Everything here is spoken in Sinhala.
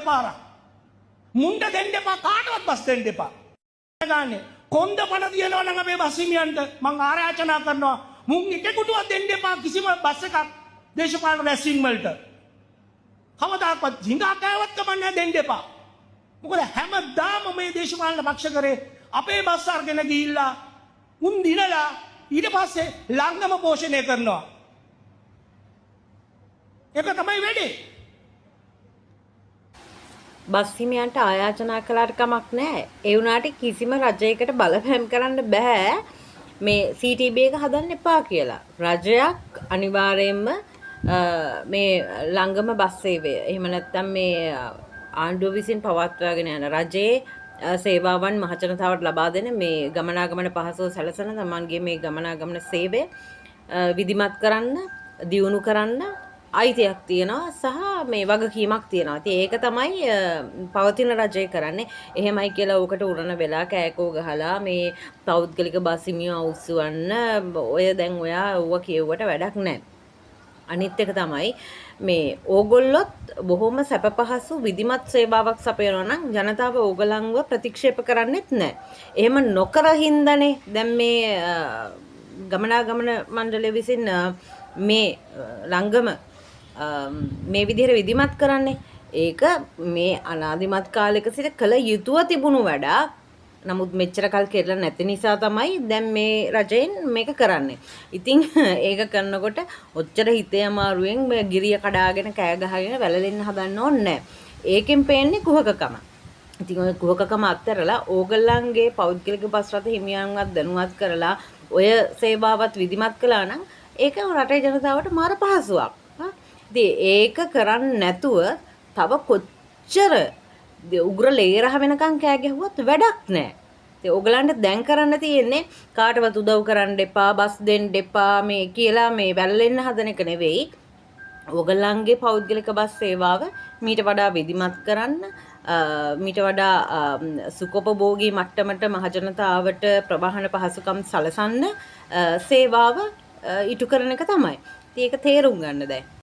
පාරක්. මුන්ට දෙන්න එපා කාටවත් බස් දෙන්න එපා. ගානේ කොන්ද පණ තියනවා නම් අපේ බස් හිමියන්ට මම ආරාධනා කරනවා මුන් එකෙකුටවත් දෙන්න එපා කිසිම බස් එකක් දේශපාලන රැස්වීම් වලට. කවදාකවත් හිඟා කෑවත් කමන්නේ දෙන්න එපා. මොකද හැමදාම මේ දේශපාලන පක්ෂ කරේ අපේ බස් අරගෙන ගිහිල්ලා උන් දිනලා ඊට පස්සේ ළඟම පෝෂණය කරනවා. ඒක තමයි වෙන්නේ. බස් හිමියන්ට ආයාචනා කළාට කමක් නැහැ. ඒ වුණාට කිසිම රජයකට බලපෑම් කරන්න බෑ මේ CTB එක හදන්න එපා කියලා. රජයක් අනිවාර්යයෙන්ම මේ ළඟම බස් සේවය එහෙම නැත්නම් මේ ආණ්ඩුව විසින් පවත්වාගෙන යන රජයේ සේවාවන් මහජනතාවට ලබා දෙන මේ ගමනාගමන පහසුව සැලසෙන තමන්ගේ මේ ගමනාගමන සේවය විධිමත් කරන්න, දියුණු කරන්න අයිතියක් තියෙනවා සහ මේ වගකීමක් තියෙනවා. ඉතින් ඒක තමයි පවතින රජය කරන්නේ. එහෙමයි කියලා උකට උරණ වෙලා කෑකෝ ගහලා මේ පෞද්ගලික බස් හිමියෝ අවුස්සවන්න ඔය දැන් ඔයා ඌව කියුවට වැඩක් නැහැ. අනිත් එක තමයි මේ ඕගොල්ලොත් බොහොම සැප පහසු විධිමත් සේවාවක් සපයනවා නම් ජනතාව ඕගලන්ව ප්‍රතික්ෂේප කරන්නෙත් නැහැ. එහෙම නොකර හින්දානේ දැන් මේ ගමනාගමන මණ්ඩලය විසින් මේ ළඟම මේ විදිහට විධිමත් කරන්නේ. ඒක මේ අනාදිමත් කාලයක සිට කළ යුතුව තිබුණු වැඩක්. නමුත් මෙච්චර කල් කෙරලා නැති නිසා තමයි දැන් මේ රජයෙන් මේක කරන්නේ. ඉතින් ඒක කරනකොට ඔච්චර හිතේ අමාරුවෙන් මේ ගිරිය කඩාගෙන කෑ ගහගෙන වැළලෙන්න හදන්න ඕනේ නැහැ. ඒකෙන් පේන්නේ කුහකකම. ඉතින් ඔය කුහකකම අත්හැරලා ඕගොල්ලන්ගේ පෞද්ගලික බස් රථ හිමියන්වත් දැනුවත් කරලා ඔය සේවාවත් විධිමත් කළා නම් ඒක රටේ ජනතාවට මාර පහසුවක්. ඉතින් ඒක කරන්නේ නැතුව තව කොච්චර උග්‍ර ලේරහ වෙනකන් කෑ ගැහුවත් වැඩක් නැහැ. ඉතින් ඕගලන්ට දැන් කරන්න තියෙන්නේ කාටවත් උදව් කරන්න එපා, බස් දෙන්න එපා මේ කියලා මේ වැළලෙන්න හදන එක නෙවෙයි. ඕගලන්ගේ පෞද්ගලික බස් සේවාව මීට වඩා විධිමත් කරන්න, මීට වඩා සුකොපභෝගී මට්ටමට මහජනතාවට ප්‍රවාහන පහසුකම් සලසන්න සේවාව ඉටු කරන එක තමයි. ඉතින් ඒක තේරුම් ගන්න දැන්.